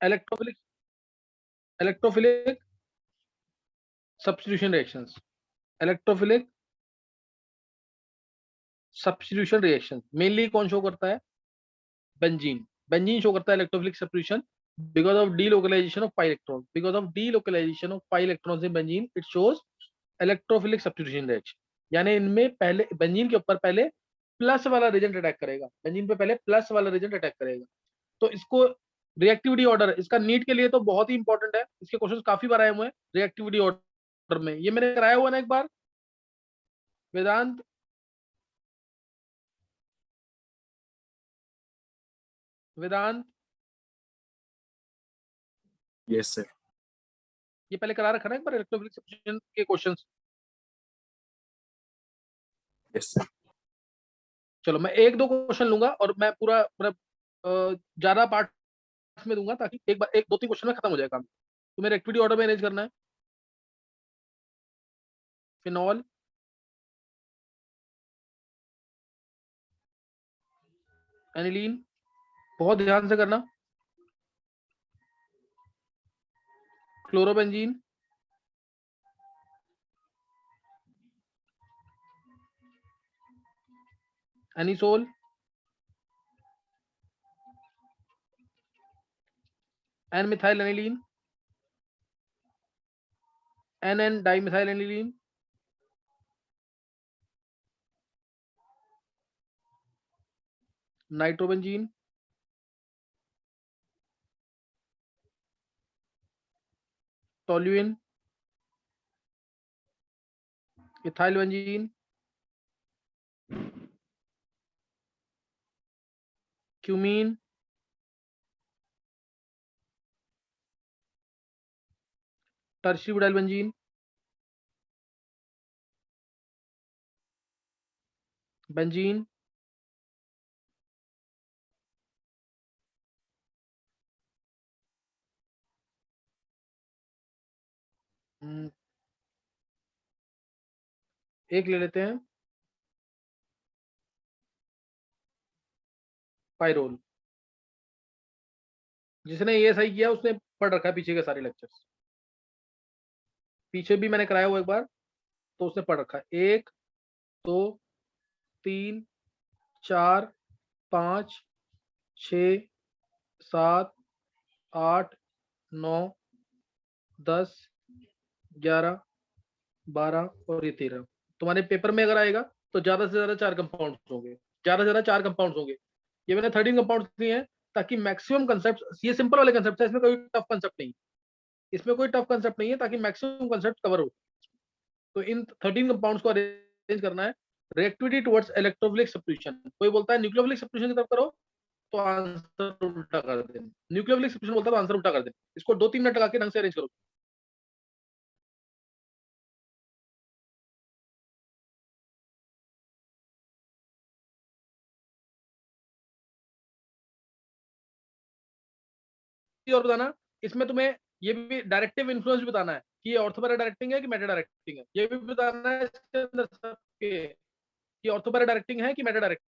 Electrophilic electrophilic substitution reactions, electrophilic substitution reaction mainly कौन show करता है? बेंजीन। बेंजीन शो करता है electrophilic substitution because of delocalisation of pi electron, because of delocalisation of pi electrons in benzene it shows electrophilic substitution reaction. यानी इनमें पहले benzene के ऊपर पहले प्लस वाला रिएजेंट अटैक करेगा, बेंजीन पे पहले प्लस वाला रिएजेंट अटैक करेगा। तो इसको रिएक्टिविटी ऑर्डर, इसका नीट के लिए तो बहुत ही इंपॉर्टेंट है, इसके क्वेश्चंस काफी बार आए हुए हैं रिएक्टिविटी ऑर्डर में। ये मैंने कराया हुआ ना एक बार वेदांत। वेदांत यस सर। ये पहले करा रखा ना एक बार इलेक्ट्रोफिलिक सब्स्टिट्यूशन के क्वेश्चंस। Yes sir. चलो मैं एक दो क्वेश्चन लूंगा और मैं पूरा मतलब ज्यादा पार्ट में दूंगा ताकि एक बार एक दो तीन क्वेश्चन में खत्म हो जाए काम। तो मेरे एक्टिविटी ऑर्डर में अरेंज करना है। फिनॉल, एनिलीन, बहुत ध्यान से करना, chlorobenzene, anisole, N methyl aniline, N dimethyl aniline, nitrobenzene, toluene, ethyl benzene, cumene, tertiary butyl benzene, benzene, एक ले लेते हैं पाइरोल। जिसने ये सही किया उसने पढ़ रखा है पीछे के सारे लेक्चर्स, पीछे भी मैंने कराया हुआ एक बार, तो उसने पढ़ रखा है। 1 2 3 4 5 6 7 8 9 10 11 12 और ये 13। तुम्हारे पेपर में अगर आएगा तो ज्यादा से ज्यादा 4 कंपाउंड्स होंगे, ज्यादा से ज्यादा 4 कंपाउंड्स होंगे। ये मैंने 13 कंपाउंड्स दिए हैं ताकि मैक्सिमम कंसेप्ट, ये सिंपल वाले कंसेप्ट है, इसमें कोई टफ कंसेप्ट नहीं, इसमें कोई टफ कंसेप्ट नहीं है, ताकि मैक्सिमम कंसेप्ट कवर हो। तो इन 13 कंपाउंड्स को अरेंज करना है। रिएक्टिविटी टुवर्ड्स इलेक्ट्रोफिलिक सब्स्टिट्यूशन, कोई बोलता है न्यूक्लियोफिलिक सब्स्टिट्यूशन की तरफ करो तो आंसर उल्टा कर देना, न्यूक्लियोफिलिक सब्स्टिट्यूशन बोलता है तो आंसर उल्टा कर देना। इसको 2-3 मिनट लगा के ढंग से अरेंज करो। और बताना इसमें तुम्हें ये भी डायरेक्टिव इन्फ्लुएंस भी बताना है कि ये ऑर्थोपैरा डायरेक्टिंग है कि मेटा डायरेक्टिंग है, ये भी बताना है इसके अंदर सबके कि ऑर्थोपैरा डायरेक्टिंग है कि मेटा डायरेक्टिंग।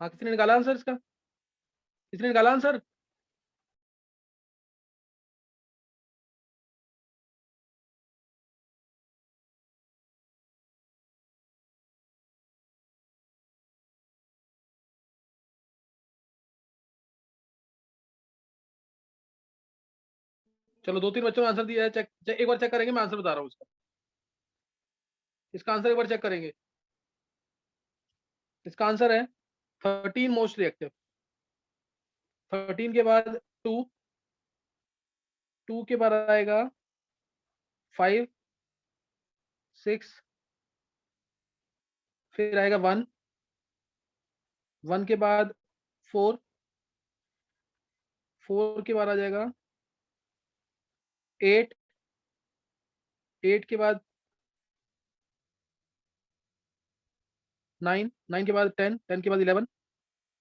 हाँ, किसी ने निकाला आंसर इसका? किसी ने निकाला आंसर? चलो 2-3 बच्चों ने आंसर दिया है, चेक एक बार चेक करेंगे, मैं आंसर बता रहा हूँ इसका। इसका आंसर एक बार चेक करेंगे। इसका आंसर है 13 मोस्ट रिएक्टिव। 13 के बाद 2, 2 के बाद आएगा 5, 6, फिर आएगा 1, 1 के बाद 4, 4 के बाद आ जाएगा 8, 8 के बाद 9, 9 के बाद 10, 10 के बाद 11,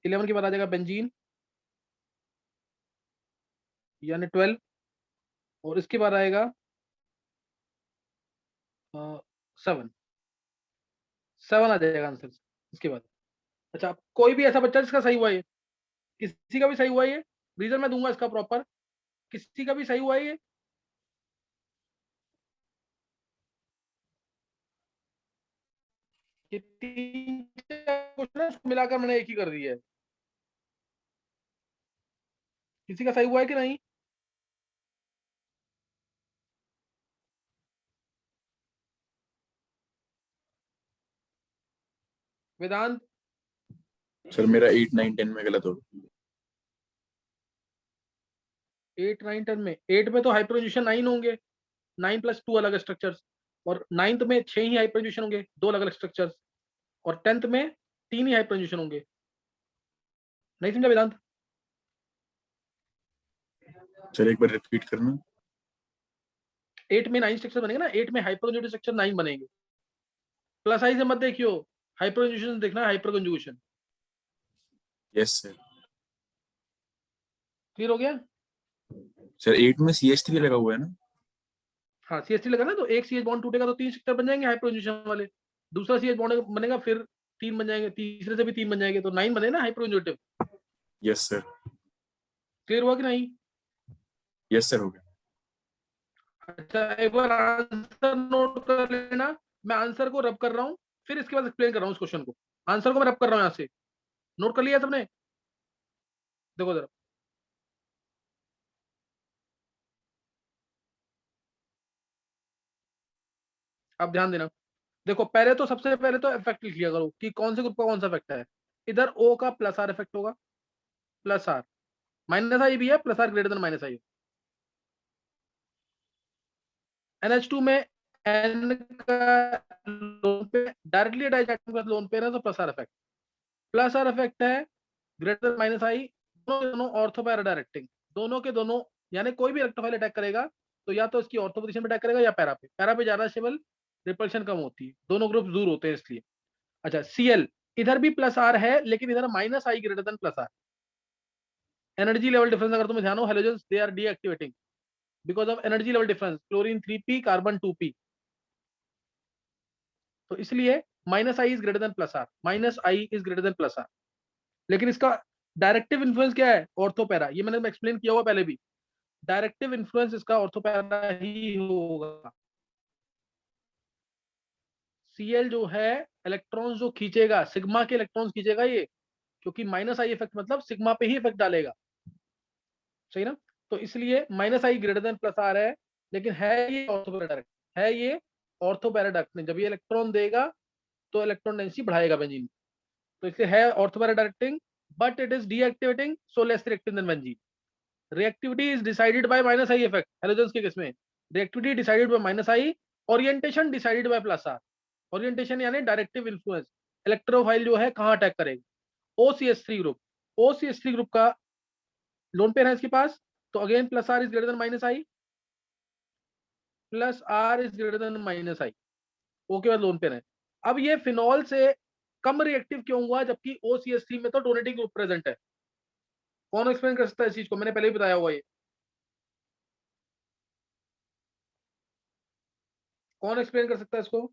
11 के बाद आ जाएगा बेंजीन यानी 12, और इसके बाद आएगा 7, 7 आ जाएगा आंसर इसके बाद। अच्छा, कोई भी ऐसा बच्चा जिसका सही हुआ है? किसी का भी सही हुआ है? ये रीजन मैं दूंगा इसका प्रॉपर। किसी का भी सही हुआ है ये? ये 3 क्वेश्चन है, उसको मिलाकर मैंने एक ही कर दिया है। किसी का सही हुआ है कि नहीं? वेदांत? सर मेरा 8 9 10 में गलत हो गया। 8 9 10 में, 8 में तो हाइपरजूशन 9 होंगे, 9 प्लस 2 अलग स्ट्रक्चर्स, और 9th में 6 ही हाइपरजूशन होंगे, 2 अलग अलग स्ट्रक्चर्स, और 10th में 3 ही हाइपरजूशन होंगे। नहीं समझा वेदांत? सर एक बार रिपीट करना। 8 में 9 स्ट्रक्चर बनेंगे ना, 8 में हाइपरकंजुगेटेड स्ट्रक्चर 9 बनेंगे। प्लस आई से मत देखियो, हाइपरकंजुगेशन देखना, हाइपरकंजुगेशन। Yes sir. क्लियर हो गया? सर 8 में CH3 लगा हुआ है ना? हाँ, CH3 लगा ना, तो एक CH बॉन्ड टूटेगा तो 3 स्ट्रक्चर बन जाएंगे हाइपरकंजुगेशन वाले। दूसरा CH बॉन्ड बनेगा, फिर 3 बन जाएंगे, तीसरे से भी 3 बन जाएंगे, तो 9 बने ना हाइपरकंजुगेटिव। Yes sir. क्लियर हुआ कि नहीं? यस सर हो गया। अच्छा, एक बार आंसर नोट कर लेना। मैं आंसर को रब कर रहा हूँ, फिर इसके बाद एक्सप्लेन कर रहा हूँ इस क्वेश्चन को। आंसर को मैं रब कर रहा हूँ यहाँ से। नोट कर लिया सबने? देखो जरा, अब ध्यान देना। देखो, पहले तो सबसे पहले तो इफेक्ट लिख लिया करो कि कौन से ग्रुप का कौन सा इफेक्ट है। इधर ओ का प्लस आर इफेक्ट होगा, प्लस आर, माइनस आई भी है, plus R greater than minus I. NH2 में एन का lone pair directly attach atom का लोन पे है, तो plus R effect. Plus R effect है ग्रेटर देन माइनस आई, दोनों दोनों ऑर्थो पैरा डायरेक्टिंग, दोनों के दोनों, यानी कोई भी इलेक्ट्रोफाइल अटैक करेगा तो या तो इसकी ऑर्थो पोजीशन पे अटैक करेगा या पैरा पे। पैरा पे ज्यादा स्टेबल, रिपल्शन कम होती है, दोनों ग्रुप दूर होते हैं इसलिए। अच्छा, Cl, इधर भी प्लस आर है, लेकिन इधर minus I greater than plus R. Energy level difference अगर तुम्हें ध्यान हो, halogens they are deactivating because of energy level difference, chlorine 3p, carbon 2p। तो इसलिए minus I is greater than plus R, minus I is greater than plus R. लेकिन इसका directive influence क्या है? ऑर्थोपैरा, ये मैंने एक्सप्लेन किया हुआ पहले भी। डायरेक्टिव इन्फ्लुएंस इसका ऑर्थोपैरा ही होगा। Cl जो है, इलेक्ट्रॉन्स जो खींचेगा, सिग्मा के इलेक्ट्रॉन्स खींचेगा ये, क्योंकि माइनस आई इफेक्ट मतलब सिग्मा पे ही इफेक्ट डालेगा। सही ना? तो इसलिए minus I greater than plus R है, लेकिन है ये ऑर्थोपैराडायरेक्ट, है ये ऑर्थोपैराडायरेक्ट। जब ये इलेक्ट्रॉन देगा तो इलेक्ट्रॉन डेंसिटी बढ़ाएगा बेंजीन, तो इसलिए है ortho para directing, but it is deactivating, so less reactive than benzene. Reactivity is decided by minus I effect, halogens के केस में reactivity decided by minus I, orientation decided by plus R. Orientation यानी directive influence, electrophile जो है कहां attack करेगा। OCH3 group, OCH3 group का lone pair है इसके पास, तो again plus R is greater than minus I, plus R is greater than minus आई। ओ के बाद लोन पेयर है। अब ये फिनॉल से कम रिएक्टिव क्यों हुआ, जबकि OCH3 में तो डोनेटिंग ग्रुप प्रेजेंट है? कौन एक्सप्लेन कर सकता है इस चीज को? मैंने पहले ही बताया हुआ ये। कौन एक्सप्लेन कर सकता है इसको?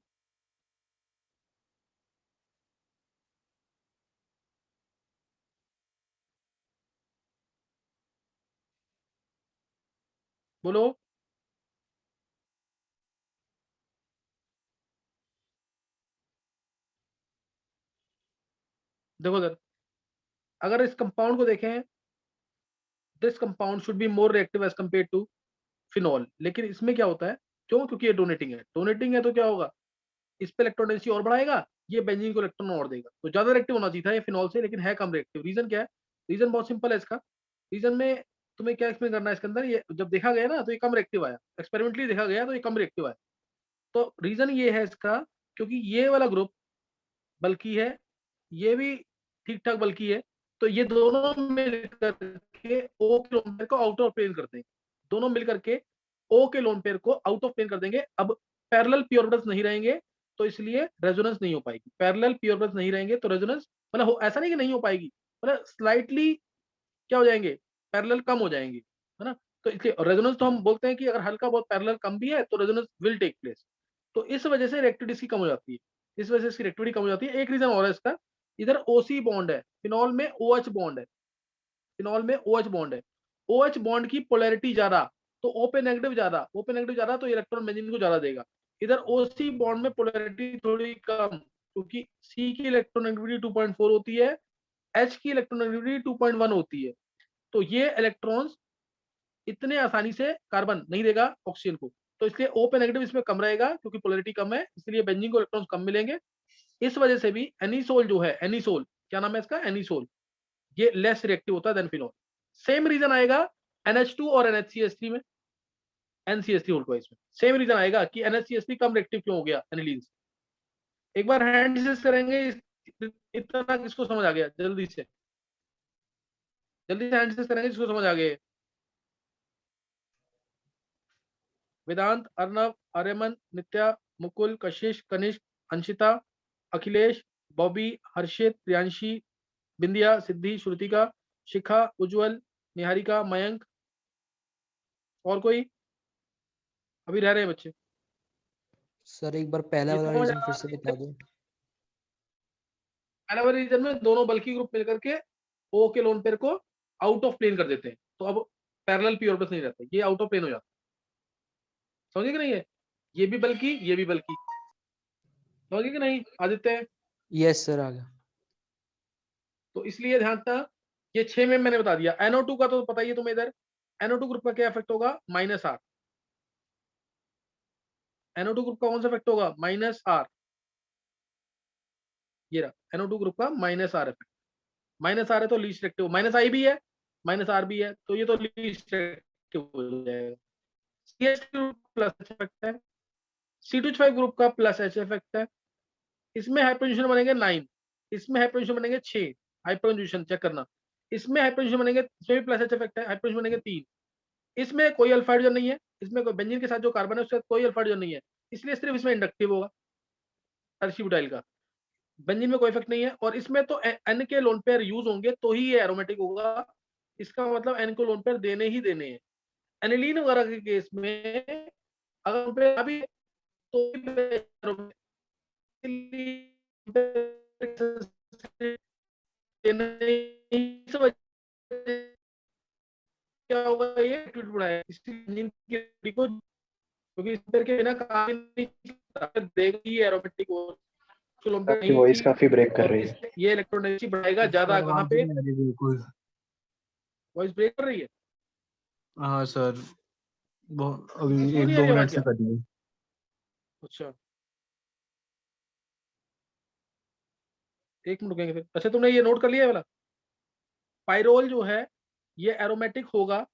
बोलो। देखो सर, अगर इस कंपाउंड को देखें, this compound should be more reactive as compare to phenol, लेकिन इसमें क्या होता है, क्यों? क्योंकि ये डोनेटिंग है। डोनेटिंग है तो क्या होगा, इस पे इलेक्ट्रॉन डेंसिटी और बढ़ाएगा, ये बेंजीन को इलेक्ट्रॉन और देगा, तो ज्यादा रिएक्टिव होना चाहिए था ये फिनॉल से, लेकिन है कम रिएक्टिव। रीजन क्या है? रीजन बहुत सिंपल है इसका। रीजन में तुम्हें क्या एक्सप्लेन करना है इसके अंदर, ये जब देखा गया ना तो ये कम रिएक्टिव आया, एक्सपेरिमेंटली देखा गया तो ये कम रिएक्टिव आया। तो रीजन ये है इसका, क्योंकि ये वाला ग्रुप बल्कि है, ये भी ठीक ठाक बल्कि है, तो ये दोनों मिलकर के ओ के लोन पेयर को आउट ऑफ प्लेन करते हैं। दोनों मिलकर के ओ के लोन पेयर को आउट ऑफ प्लेन कर देंगे। अब पैरेलल पी ऑर्बिटल्स नहीं रहेंगे, तो इसलिए रेजोनेंस नहीं हो पाएगी। पैरेलल पी ऑर्बिटल्स नहीं रहेंगे तो रेजोनेंस, मतलब ऐसा नहीं कि नहीं हो पाएगी, मतलब स्लाइटली क्या हो जाएंगे, पैरेलल कम हो जाएंगे, है ना। तो इसलिए रेजोनेंस तो हम बोलते हैं कि अगर हल्का बहुत पैरेलल कम भी है तो रेजोनेंस विल टेक प्लेस। तो इस वजह से रिएक्टिविटी इसकी कम हो जाती है, इस वजह से इसकी रिएक्टिविटी कम हो जाती है। एक रीजन और है इसका, इधर ओसी बॉन्ड है, फिनॉल में ओएच बॉन्ड है, फिनॉल में ओएच बॉन्ड है। ओएच बॉन्ड की पोलैरिटी ज्यादा, तो ओ पे नेगेटिव ज्यादा, ओ पे नेगेटिव ज्यादा तो इलेक्ट्रॉन बेंजीन को ज्यादा देगा। इधर ओसी बॉन्ड में पोलैरिटी थोड़ी कम, क्योंकि सी की इलेक्ट्रोनेगेटिविटी 2.4 होती है, एच की इलेक्ट्रोनेगेटिविटी 2.1 होती है। तो ये इलेक्ट्रॉन्स इतने आसानी से कार्बन नहीं देगा ऑक्सीजन को, तो इसलिए ओ पे नेगेटिव इसमें कम रहेगा, क्योंकि पोलैरिटी कम है, इसलिए बेंजीन को इलेक्ट्रॉन्स कम मिलेंगे। इस वजह से भी एनिसोल जो है, एनिसोल क्या नाम है इसका, एनिसोल, ये लेस रिएक्टिव होता है देन फिनॉल। सेम रीजन आएगा NH2 और NHCH3 में, NCH3 होल्ड वाइज में सेम रीजन आएगा कि NHCH3 कम रिएक्टिव क्यों हो गया एनिलीन से। एक बार हैंड डिस्कस करेंगे, इतना किसको समझ आ गया, जल्दी से जल्दी से हैंड डिस्कस करेंगे जिसको समझ आ गया। वेदांत, अर्नव, आर्यमन, नित्या, मुकुल, कशिश, कनिष्क, अंशिता, अखिलेश, बॉबी, हर्षित, प्रियांशी, बिंदिया, सिद्धि, श्रुतिका, शिखा, उज्जवल, निहारिका, मयंक, और कोई अभी रह रहे हैं बच्चे? सर एक बार पहला ये वाला समझ रीजन आ फिर से रहा बता है? दो। पहला वाले रीजन में दोनों बल्कि ग्रुप मिलकर के ओ के लोन पेयर को आउट ऑफ प्लेन कर देते हैं, तो अब पैरेलल पी ऑर्बिटल्स नहीं रहते, ये आउट ऑफ प्लेन हो जाता है। समझे कि नहीं है? ये भी बल्कि, ये भी बल्कि, समझे कि नहीं आदित्य? यस सर आ गया। तो इसलिए ध्यान रखना, ये 6 में मैंने बता दिया। NO2 का तो पता ही है तुम्हें, इधर NO2 ग्रुप का क्या इफेक्ट होगा, -R। NO2 ग्रुप का कौन सा इफेक्ट होगा, -R। ये रहा NO2 ग्रुप का -R इफेक्ट। -R है तो लीस्ट रिएक्टिव, -I भी है, -R भी है, तो ये तो लीस्ट रिएक्टिव हो जाएगा। CH2 प्लस इफेक्ट है, C2H5 ग्रुप का प्लस H इफेक्ट है। इसमें हाइपरटेंशन बनेंगे 9, इसमें हाइपरटेंशन बनेंगे 6। हाइपरटेंशन चेक करना, इसमें हाइपरटेंशन बनेंगे, इसमें भी प्लस H इफेक्ट है, हाइपरटेंशन बनेंगे 3। इसमें कोई अल्फा हाइड्रोजन नहीं है, इसमें कोई बेंजीन के साथ जो कार्बन है उसके साथ कोई अल्फा हाइड्रोजन नहीं है, इसलिए सिर्फ इसमें इंडक्टिव होगा टर्शी ब्यूटाइल का। बेंजीन में कोई इफेक्ट नहीं है, और इसमें तो एन के लोन पेयर यूज होंगे तो ही ये एरोमेटिक होगा, इसका मतलब एन को लोन पेयर देने ही देने हैं। एनिलीन वगैरह के केस में अगर लोन पेयर अभी तो इस वजह क्या होगा, ये एटीट्यूड बढ़ाएगा इसकी इंजन की को, क्योंकि इस तरह के बिना काम ही नहीं चलता, देगी एरोमेटिक आपकी वॉइस काफी ब्रेक कर और रही है। ये इलेक्ट्रोनेगेटिविटी बढ़ाएगा ज्यादा। कहाँ पे बिल्कुल। वॉइस ब्रेक कर रही है? हाँ सर, अभी किसको नहीं आ 1-2 रही मिनट आवाज से क्या? कटी है। अच्छा, एक मिनट रुकेंगे फिर। अच्छा, तुमने ये नोट कर लिया है वाला, पाइरोल जो है ये एरोमेटिक होगा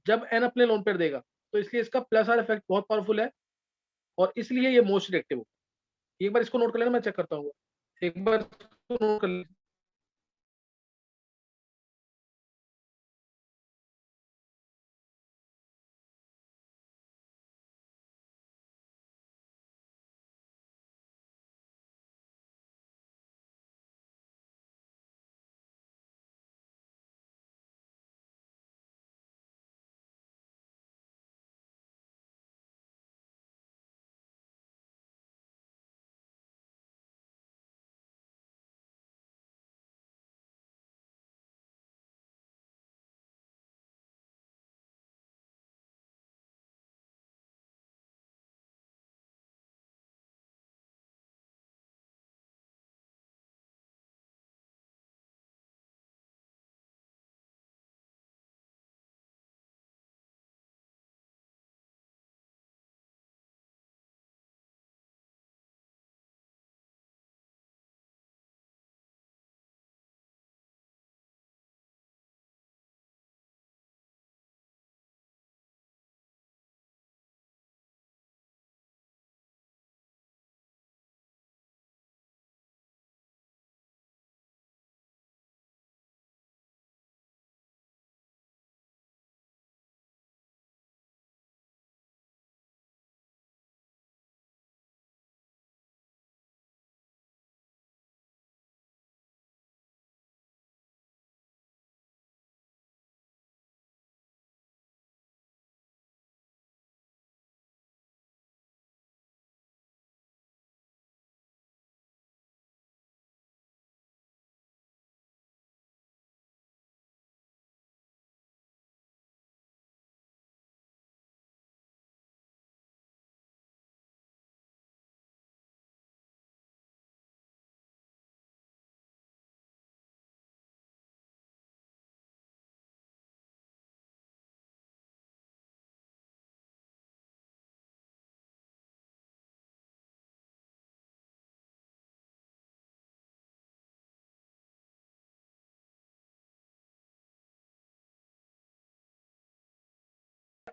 जब एन अपने लोन पेयर देगा, तो इसलिए इसका प्लस आर इफेक्ट बहुत पावरफुल है, और इसलिए ये मोस्ट रिएक्टिव हो। एक बार इसको नोट कर लेना, मैं चेक करता हूँ, एक बार इसको नोट कर लेना।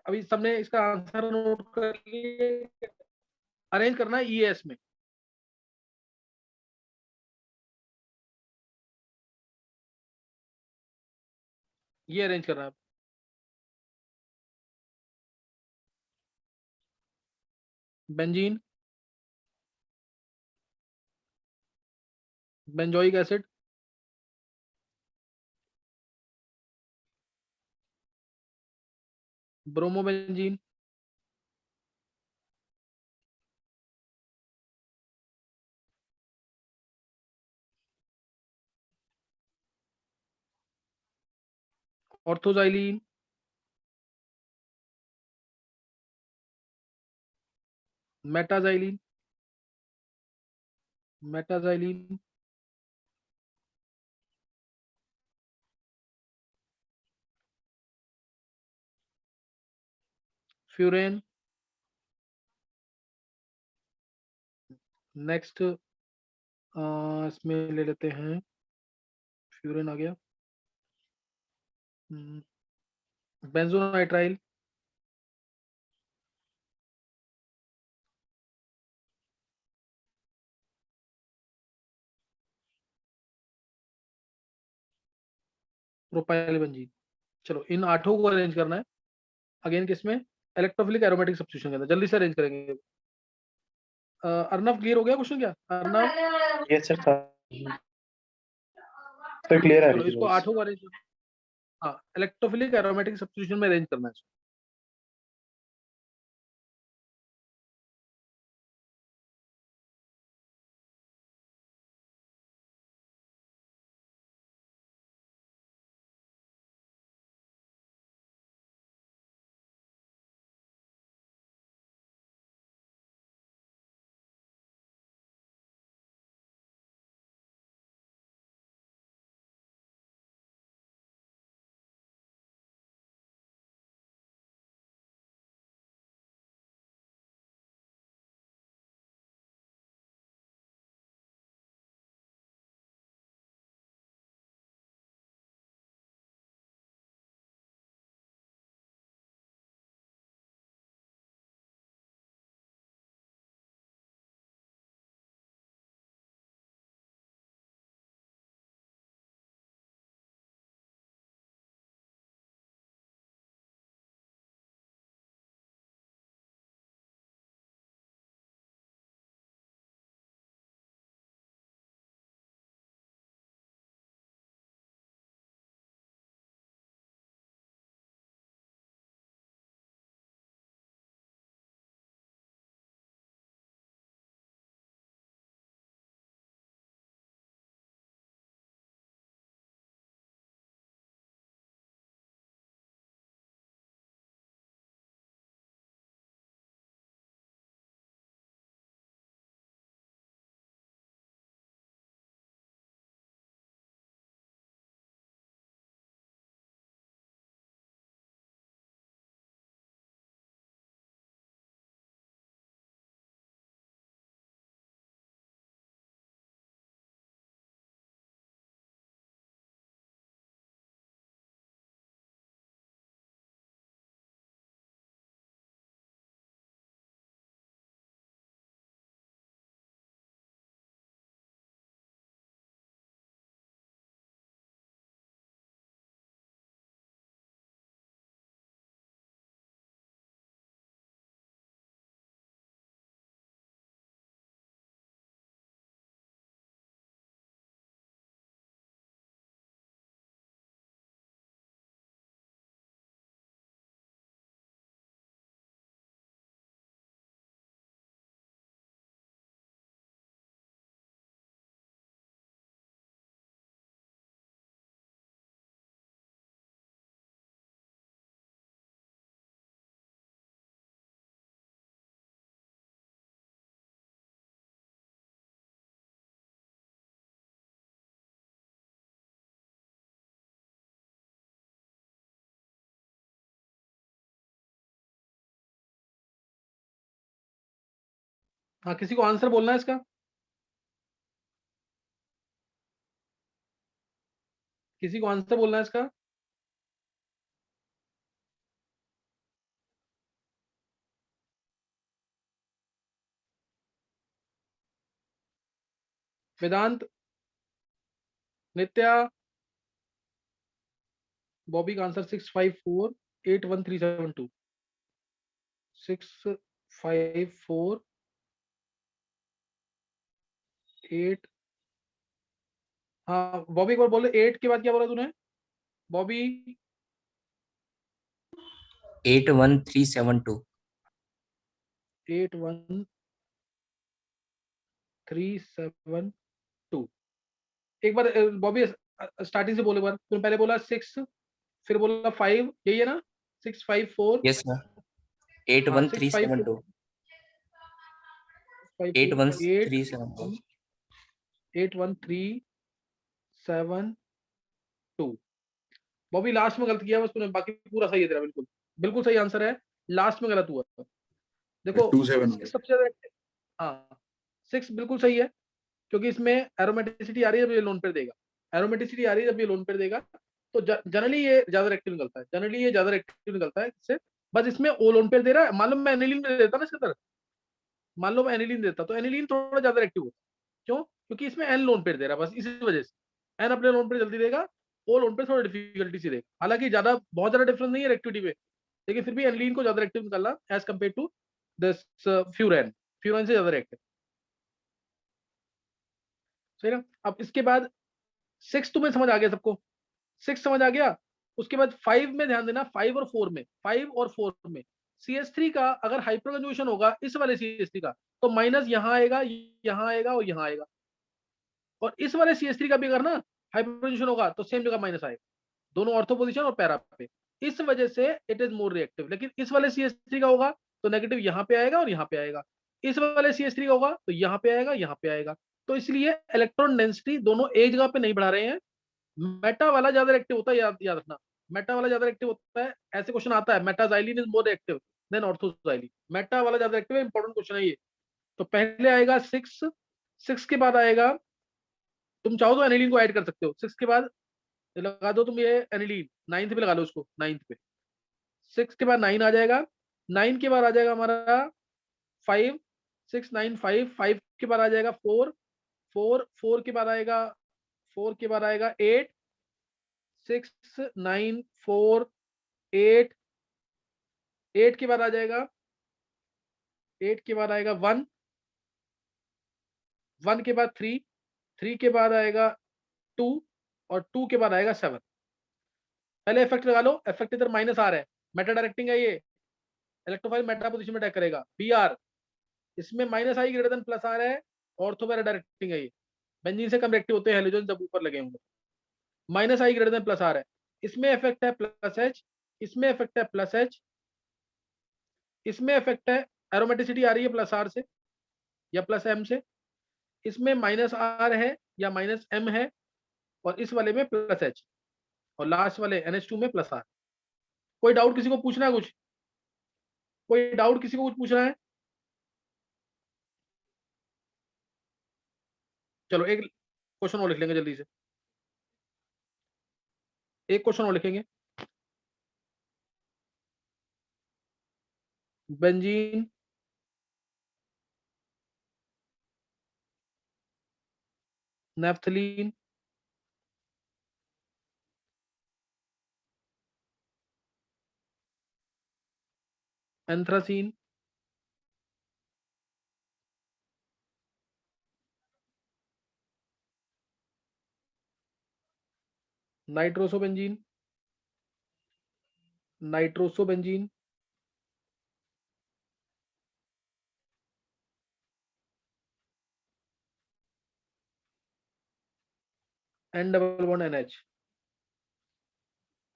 अभी सबने इसका आंसर नोट कर लिए, अरेंज करना है ईएस में। ये अरेंज करना है। Benzene, benzoic acid, bromobenzene, orthoxylene, metaxylene, metaxylene, furan. Next इसमें ले लेते हैं, फ्यूरेन आ गया, बेंजोनाइट्राइल, प्रोपाइल बेंजीन। चलो इन 8 को अरेंज करना है अगेन किसमें, इलेक्ट्रोफिलिक एरोमेटिक सब्स्टिट्यूशन के अंदर। जल्दी से अरेंज करेंगे। अर्नव क्लियर हो गया क्वेश्चन क्या अर्नव? यस सर था सर, क्लियर आ चलो रही थी इसको वॉइस। 8 को अरेंज, हाँ इलेक्ट्रोफिलिक एरोमेटिक सब्स्टिट्यूशन में अरेंज करना है इसको। हाँ किसी को आंसर बोलना है इसका? किसी को आंसर बोलना है इसका? वेदांत, नित्या, बॉबी का आंसर 6548137 654 हाँ बॉबी एक बार बोले 8 के बाद क्या बोला तूने बॉबी 81372 81372 एक बार बॉबी स्टार्टिंग से बोले एक बार तूने पहले बोला 6 फिर बोला 5 यही है ना 654 यस सर हाँ 654 81372 81372 81372 बॉबी लास्ट में गलत किया बस तूने बाकी पूरा सही है तेरा बिल्कुल बिल्कुल सही आंसर है लास्ट में गलत हुआ देखो 27 6 सबसे ज्यादा हाँ 6 बिल्कुल सही है क्योंकि इसमें एरोमेटिसिटी आ रही है जब ये लोन पेयर देगा एरोमेटिसिटी आ रही है जब ये लोन पेयर देगा तो जनरली ये ज्यादा रेक्टिव निकलता है जनरली ये ज्यादा रेक्टिव निकलता है इससे बस इसमें ओ लोन पेयर दे रहा है मालूम मैं एनिलीन दे देता ना इसके अंदर मान लो मैं एनिलीन देता तो एनिलीन थोड़ा ज्यादा रेक्टिव होता क्यों क्योंकि इसमें एन लोन पेयर दे रहा है बस इसी वजह से एन अपने लोन पेयर जल्दी देगा ओ लोन पेयर थोड़ा डिफिकल्टी से देगा हालांकि ज्यादा बहुत ज्यादा डिफरेंस नहीं है रेक्टिविटी में लेकिन फिर भी एनिलीन को ज्यादा रेक्टिव निकालना as compare to this furan furan से ज्यादा रेक्टिव सही ना अब इसके बाद 6 तुम्हें समझ आ गया सबको 6 समझ आ गया उसके बाद 5 में ध्यान देना 5 और 4 में 5 और 4 में CS3 का अगर हाइपर कंजुगेशन होगा इस वाले CS3 का तो माइनस यहाँ आएगा यहाँ आएगा और यहाँ आएगा और इस वाले CS3 का भी अगर ना हाइपर कंजुगेशन होगा तो सेम जगह माइनस आएगा दोनों ऑर्थो पोजीशन और पैरा पे इस वजह से इट इज मोर रिएक्टिव लेकिन इस वाले CS3 का होगा तो नेगेटिव यहाँ पे आएगा और यहाँ पे आएगा इस वाले CS3 का होगा तो यहाँ पे आएगा यहाँ पे आएगा तो इसलिए इलेक्ट्रॉन डेंसिटी दोनों एक जगह पे नहीं बढ़ा रहे हैं मेटा वाला ज्यादा एक्टिव होता है याद रखना मेटा वाला ज्यादा एक्टिव होता है ऐसे क्वेश्चन आता है metaxylene is more active than orthoxylene meta वाला ज्यादा एक्टिव है इंपॉर्टेंट क्वेश्चन है ये तो पहले आएगा 6 के बाद आएगा तुम चाहो तो एनिलीन को ऐड कर सकते हो 6 के बाद लगा दो तुम ये एनिलीन 9th पे लगा लो उसको 9th पे 6 के बाद 9 आ जाएगा 9 के बाद आ जाएगा हमारा 5 6 9 5 के बाद आ जाएगा 4 के बाद आएगा 8 6 9 4 8 8 के बाद आ जाएगा 8 के बाद आएगा 1 1 के बाद 3 के बाद आएगा 2 और 2 के बाद आएगा 7 पहले इफेक्ट लगा लो इफेक्ट इधर माइनस आ रहा है मेटा डायरेक्टिंग है ये इलेक्ट्रोफाइल मेटा पोजीशन में अटैक करेगा BR इसमें minus I greater than plus आ रहा है ऑर्थो पैरा डायरेक्टिंग है ये बेंजीन से कम रिएक्टिव होते हैं हेलोजन जब ऊपर लगे होंगे minus I greater than plus आ रहा है इसमें इफेक्ट है प्लस H इसमें इफेक्ट है प्लस H इसमें इफेक्ट है एरोमेटिसिटी आ रही है प्लस R से या प्लस M से इसमें माइनस R है या माइनस M है और इस वाले में प्लस H और लास्ट वाले NH2 में प्लस R कोई डाउट किसी को पूछना है कुछ कोई डाउट किसी को कुछ पूछना है चलो एक क्वेश्चन और लिख लेंगे जल्दी से एक क्वेश्चन और लिखेंगे benzene naphthalene anthracene nitrosobenzene nitrosobenzene N double bond NH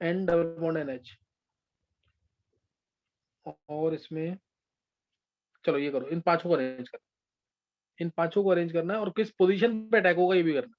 N double bond NH और इसमें चलो ये करो इन पांचों को अरेंज करना इन पांचों को अरेंज करना है और किस पोजीशन पे अटैक होगा ये भी करना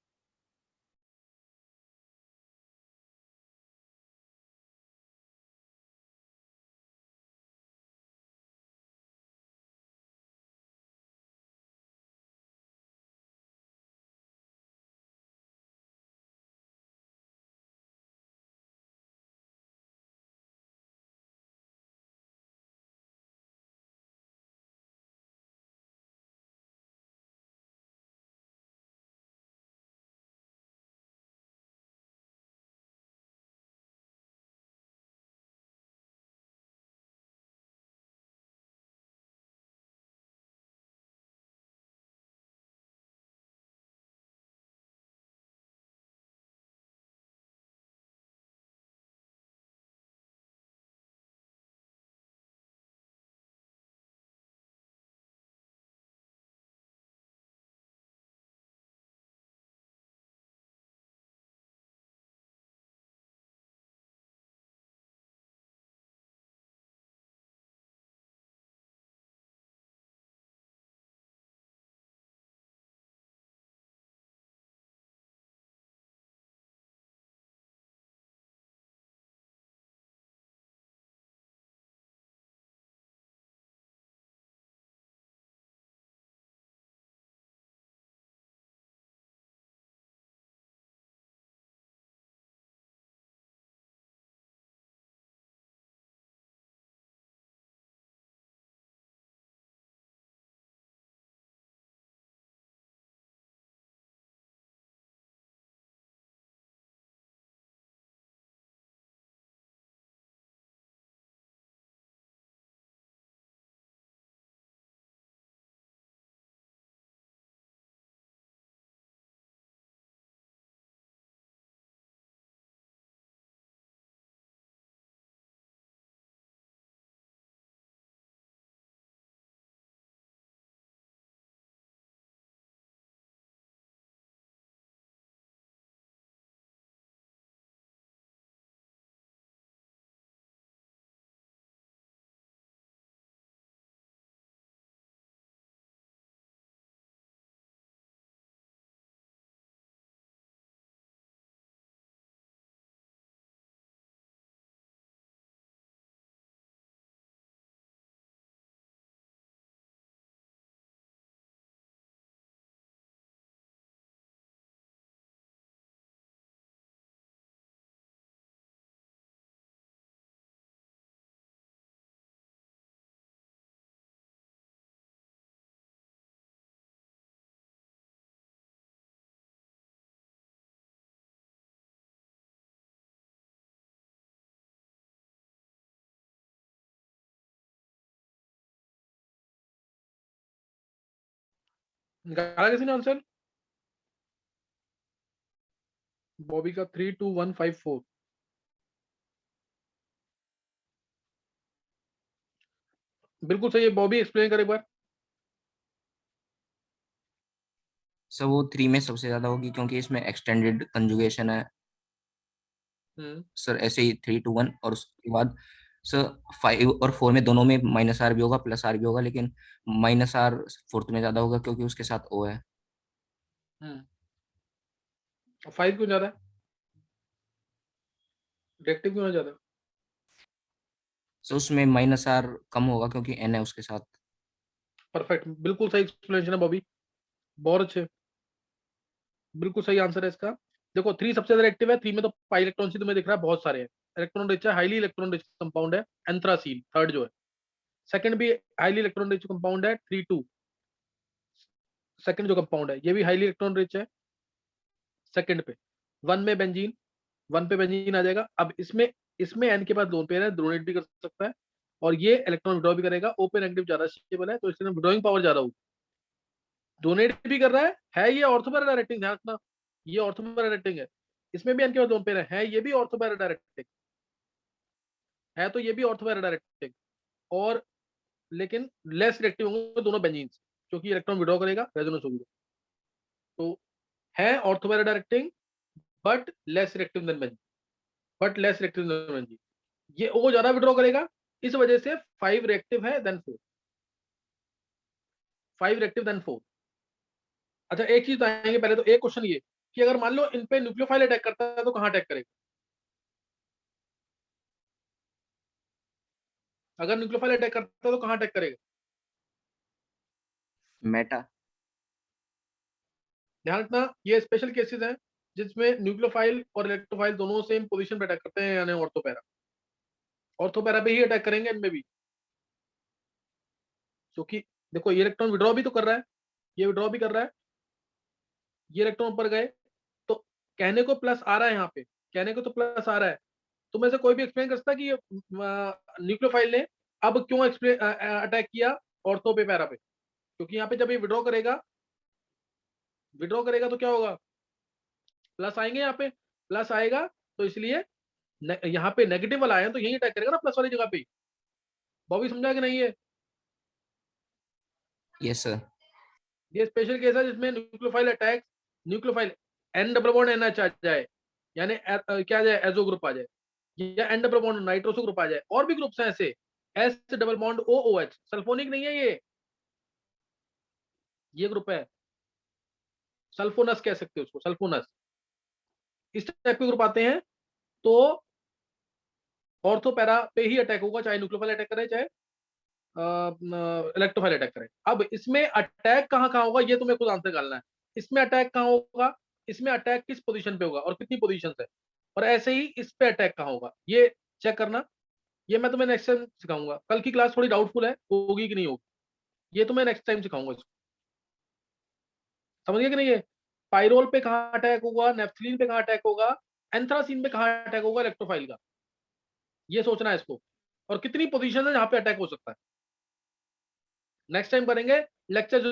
निकाला किसी ने आंसर? बॉबी का 32154। बिल्कुल सही है। बॉबी एक्सप्लेन कर एक बार। सर वो 3 में सबसे ज्यादा होगी क्योंकि इसमें एक्सटेंडेड कंजुगेशन है सर, ऐसे ही 3 to 1, और उसके बाद सर 5 और 4 में दोनों में माइनस आर भी होगा प्लस आर भी होगा, लेकिन माइनस आर फोर्थ में ज्यादा होगा क्योंकि उसके साथ ओ है। 5 क्यों ज्यादा है? रिएक्टिव क्यों ज्यादा है? सो उसमें माइनस आर कम होगा क्योंकि एन है उसके साथ। परफेक्ट, बिल्कुल सही एक्सप्लेनेशन है बॉबी, बहुत अच्छे, बिल्कुल सही आंसर है इसका। देखो 3 सबसे ज्यादा एक्टिव है, 3 में तो पाई इलेक्ट्रॉन सी तुम्हें दिख रहा है बहुत सारे हैं। इलेक्ट्रॉन रिच है, हाईली इलेक्ट्रॉन रिच कंपाउंड है एंथ्रासीन, थर्ड जो है। सेकंड भी हाईली इलेक्ट्रॉन रिच कंपाउंड है 3,2, सेकंड जो कंपाउंड है ये भी हाईली इलेक्ट्रॉन रिच है सेकंड पे। 1 में बेंजीन, 1 पे बेंजीन आ जाएगा। अब इसमें इसमें एन के पास लोन पेयर है, डोनेट भी कर सकता है और ये इलेक्ट्रॉन विड्रॉ भी करेगा। ओपन नेगेटिव ज्यादा स्टेबल है तो इसलिए विड्रॉइंग पावर ज्यादा होगी। डोनेट भी कर रहा है ये ऑर्थोपैरा डायरेक्टिंग, ध्यान रखना, ये ऑर्थोपैरा डायरेक्टिंग है। इसमें भी एन के पास लोन पेयर है ये भी ऑर्थोपैरा डायरेक्टिंग है, तो ये भी ऑर्थोपैरा डायरेक्टिंग, और लेकिन लेस रिएक्टिव होंगे दोनों बेंजीन, क्योंकि इलेक्ट्रॉन विड्रॉ करेगा, रेजोनेंस होगी। तो है ortho para directing but less reactive than benzene, but less reactive than benzene. ये ओ ज्यादा विड्रॉ करेगा, इस वजह से 5 रिएक्टिव है देन 4, 5 रिएक्टिव देन 4। अच्छा एक चीज बताएंगे पहले, तो एक क्वेश्चन ये कि अगर मान लो इन पे न्यूक्लियोफाइल अटैक करता है तो कहां अटैक करेगा? अगर न्यूक्लियोफाइल अटैक करता है तो कहां अटैक करेगा? मेटा। ध्यान रखना ये स्पेशल केसेस हैं जिसमें न्यूक्लियोफाइल और इलेक्ट्रोफाइल दोनों सेम पोजीशन पे अटैक करते हैं, यानी ऑर्थोपैरा, ऑर्थोपैरा पे ही अटैक करेंगे इनमें भी, क्योंकि देखो ये इलेक्ट्रॉन विड्रॉ भी तो कर रहा है, ये विड्रॉ भी कर रहा है, ये इलेक्ट्रॉन ऊपर गए, तो कहने को प्लस आ रहा है, यहाँ पे कहने को तो प्लस आ रहा है। तो में से कोई भी एक्सप्लेन कर सकता है कि ये न्यूक्लियोफाइल ने अब क्यों अटैक किया ऑर्थो पे पैरा पे? क्योंकि यहाँ पे जब ये विड्रॉ करेगा, विड्रॉ करेगा तो क्या होगा? प्लस आएंगे, यहाँ पे प्लस आएगा, तो इसलिए यहाँ पे नेगेटिव वाला आया तो यही अटैक करेगा ना प्लस वाली जगह पे। बॉबी समझा कि नहीं है? Yes sir. ये स्पेशल केस है जिसमें nucleophile attack, nucleophile N double bond NH आ जाए, यानी क्या आ जाए, एजो ग्रुप आ जाए, या N double bond nitroso group आ जाए, और भी ग्रुप्स हैं ऐसे, S double bond O O H, sulphonic नहीं है ये ग्रुप है, सल्फोनस कह सकते हो उसको, सल्फोनस। इस टाइप के ग्रुप आते हैं, तो ऑर्थोपैरा पे ही अटैक होगा, चाहे न्यूक्लियोफाइल अटैक करे चाहे इलेक्ट्रोफाइल अटैक करे। अब इसमें अटैक कहाँ कहाँ होगा ये तुम्हें खुद आंसर निकालना है। इसमें अटैक कहाँ होगा, इसमें अटैक किस पोजीशन पे होगा और कितनी पोजीशन है, और ऐसे ही इस पे अटैक कहाँ होगा ये चेक करना। ये मैं तुम्हें नेक्स्ट टाइम सिखाऊंगा, कल की क्लास थोड़ी डाउटफुल है, होगी कि नहीं होगी, ये तुम्हें नेक्स्ट टाइम सिखाऊंगा इसको। समझ गए कि नहीं? है पाइरोल पे कहाँ अटैक होगा, नेफ्थलीन पे कहाँ अटैक होगा, एंथ्रासीन पे कहाँ अटैक होगा इलेक्ट्रोफाइल का, ये सोचना है इसको, और कितनी पोजीशन है जहां पे अटैक हो सकता है। नेक्स्ट टाइम करेंगे लेक्चर।